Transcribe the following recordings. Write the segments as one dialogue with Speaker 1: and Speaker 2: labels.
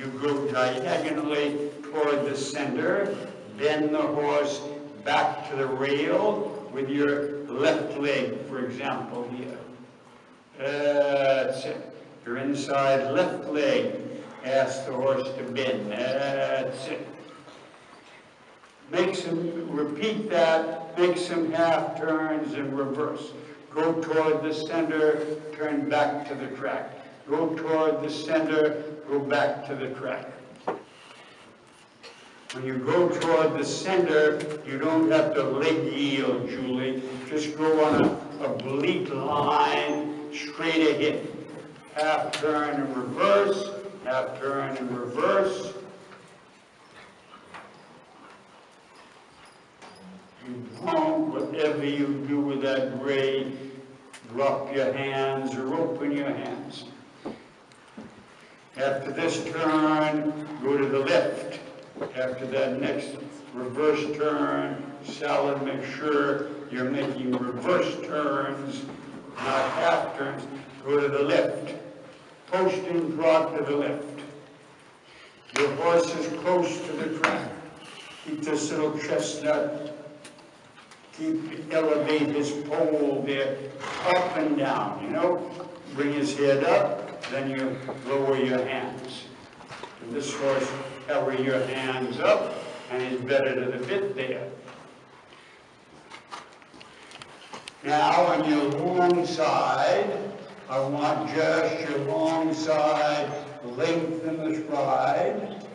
Speaker 1: You go diagonally toward the center, bend the horse back to the rail with your left leg, for example, here. That's it. Your inside left leg. Ask the horse to bend. That's it. Make some, repeat that, make some half turns in reverse. Go toward the center, turn back to the track. Go toward the center, go back to the track. When you go toward the center, you don't have to leg yield, Julie. Just go on an oblique line, straight ahead. Half turn and reverse, half turn and reverse. You don't, whatever you do with that grade, drop your hands or open your hands. After this turn, go to the left. After that next reverse turn, salad, make sure you're making reverse turns, not half turns. Go to the left. Posting trot to the left. Your horse is close to the track. Keep this little chestnut. Elevate his pole there, up and down, you know. Bring his head up, then you lower your hands. And this horse, cover your hands up, and he's better to the bit there. Now on your long side, I want just your long side, lengthen the stride.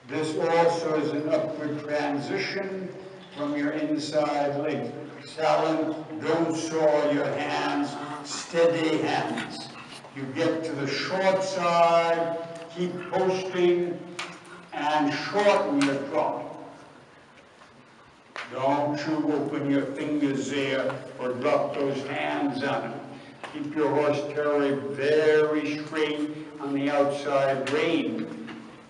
Speaker 1: This also is an upward transition from your inside leg. Salad, don't saw your hands, steady hands. You get to the short side, keep posting, and shorten your trot. Don't you open your fingers there or drop those hands on it. Keep your horse terrier very straight on the outside rein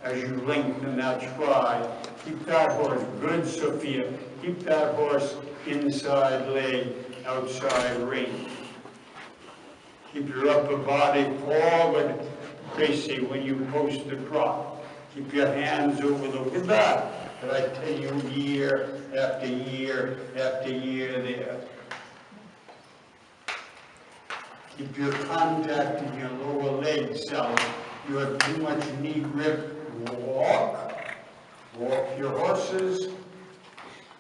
Speaker 1: as you lengthen that stride. Keep that horse, good Sophia, keep that horse inside leg, outside rein. Keep your upper body forward, Gracie, when you post the trot. Keep your hands over the with that I tell you year after year after year there. Keep your contact in your lower leg, Sally. You have too much knee grip. Walk. Walk your horses.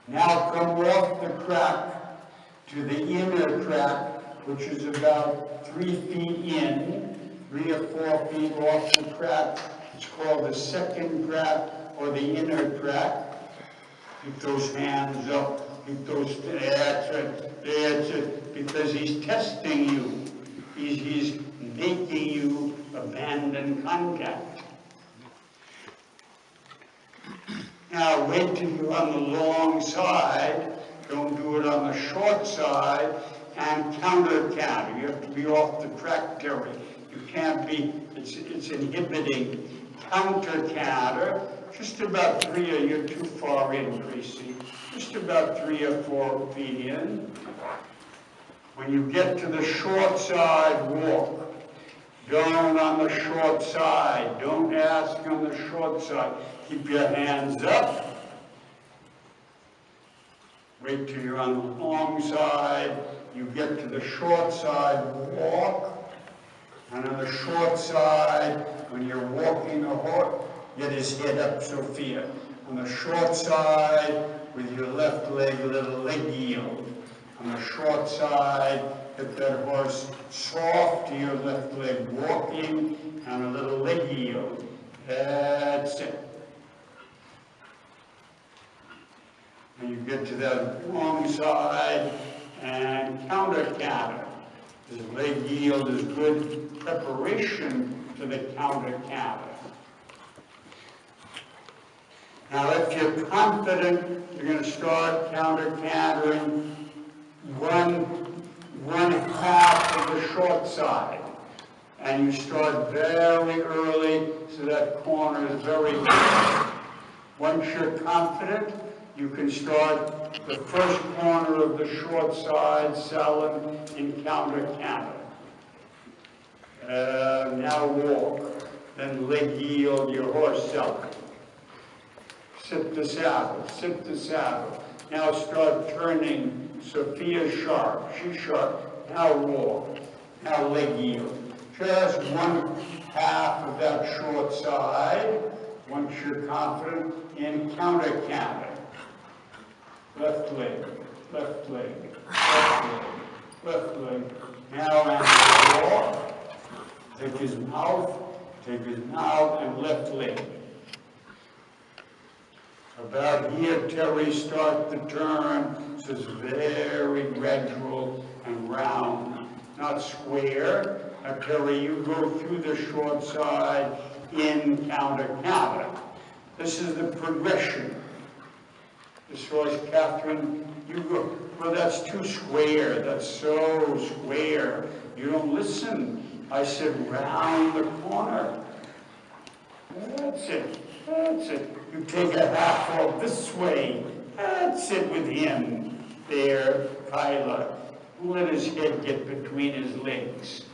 Speaker 1: Now come off the track to the inner track, which is about 3 feet in, 3 or 4 feet off the track. It's called the second track or the inner track. Keep those hands up. Keep those, that's it, because he's testing you. He's making you abandon contact. Now wait till you're on the long side. Don't do it on the short side. And counter canter. You have to be off the track, Terry. You can't be, it's inhibiting. Counter canter. Just about 3, or you're too far in, Gracie. Just about 3 or 4 feet in. When you get to the short side, walk. Don't on the short side. Don't ask on the short side. Keep your hands up. Wait till you're on the long side. You get to the short side, walk. And on the short side, when you're walking the horse, get his head up, Sophia. On the short side, with your left leg, a little leg yield. On the short side, get that horse soft to your left leg, walking, and a little leg yield. That's it. And you get to that long side and counter canter. This leg yield is good preparation for the counter canter. Now, if you're confident, you're going to start counter cantering one half of the short side. And you start very early, so that corner is very good. Once you're confident, you can start the first corner of the short side, salad, in counter canter. Now walk. then leg yield your horse selling. Sit the saddle, sit the saddle. Now start turning Sophia sharp, she's sharp. Now walk, now leg yield. Just one half of that short side. Once you're confident, in counter canter. Left leg, left leg, left leg, left leg. Now and walk. Take his mouth, and left leg. About here, Terry, start the turn. So it's very gradual and round, not square. Now, Terry, you go through the short side, in, counter, counter. This is the progression. This was Catherine, you go, well, that's too square. That's so square. You don't listen. I said round the corner. That's it. That's it. You take a half off this way. That's it with him. There, Kyla. Let his head get between his legs.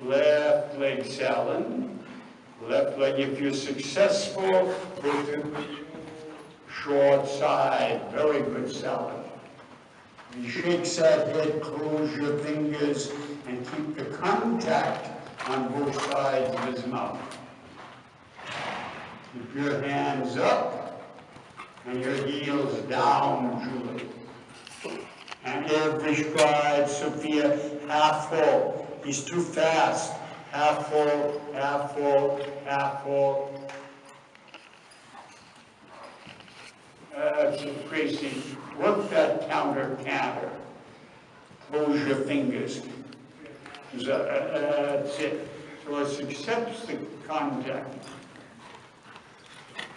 Speaker 1: Left leg Salon. Left leg, if you're successful, go to the short side. Very good Salon. He shakes that head, close your fingers, and keep the contact on both sides of his mouth. Keep your hands up and your heels down, Julie. And every stride, Sophia, half full. He's too fast. Half full, half full, half full. That's crazy. Work that counter canter. Close your fingers. That's it. So it accepts the contact.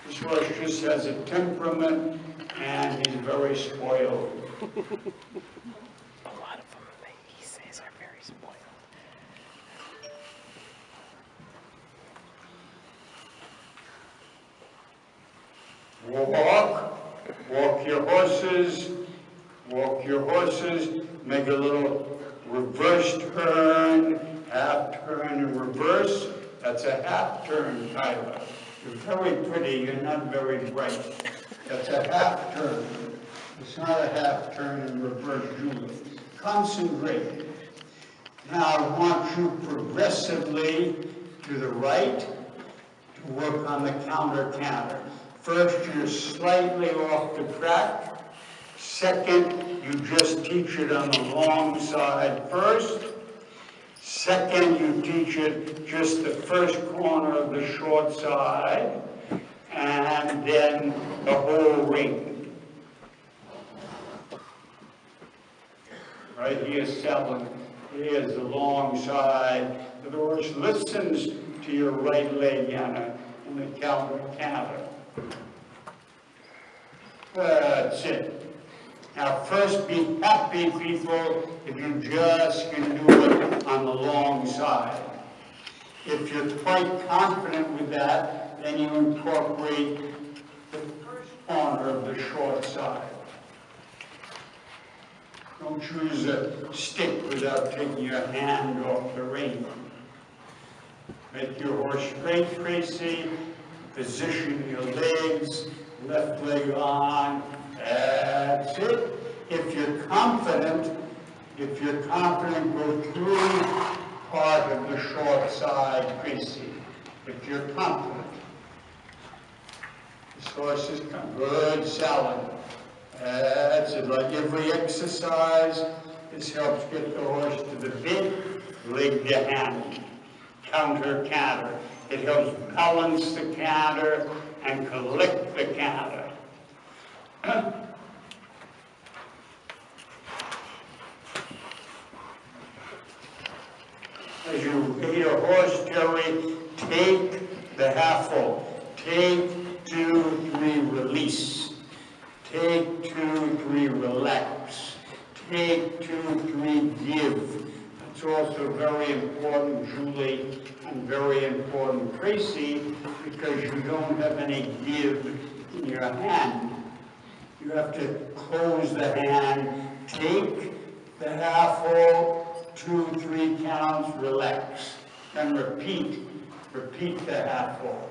Speaker 1: This horse just has a temperament and he's very spoiled.
Speaker 2: A lot of them, he says, are very spoiled.
Speaker 1: Walk your horses, make a little reverse turn, half turn and reverse. That's a half turn, Tyler. You're very pretty, you're not very bright. That's a half turn. It's not a half turn and reverse, Julie. Concentrate. Now I want you progressively to the right to work on the counter canter. First, you're slightly off the track. Second, you just teach it on the long side first. Second, you teach it just the first corner of the short side, and then the whole ring. Right here, Selling. Here's the long side. The horse listens to your right leg, Anna, in the counter canter. That's it. Now first be happy, people, if you just can do it on the long side. If you're quite confident with that, then you incorporate the first corner of the short side. Don't choose a stick without taking your hand off the rein. Make your horse straight, Tracy. Position your legs, left leg on. That's it. If you're confident, go through part of the short side, Tracy. If you're confident. This horse is good, Salad. That's it. Like every exercise, this helps get the horse to the bit, leg to hand, counter canter. It helps balance the canter and collect the canter. As you lead a horse, Terry, take the half full. Take 2, 3, release. Take 2, 3, relax. Take 2, 3, give. That's also very important, Julie, and very important, Tracy, because you don't have any give in your hand. You have to close the hand, take the half full, 2, 3 counts, relax, and repeat. Repeat the half wall.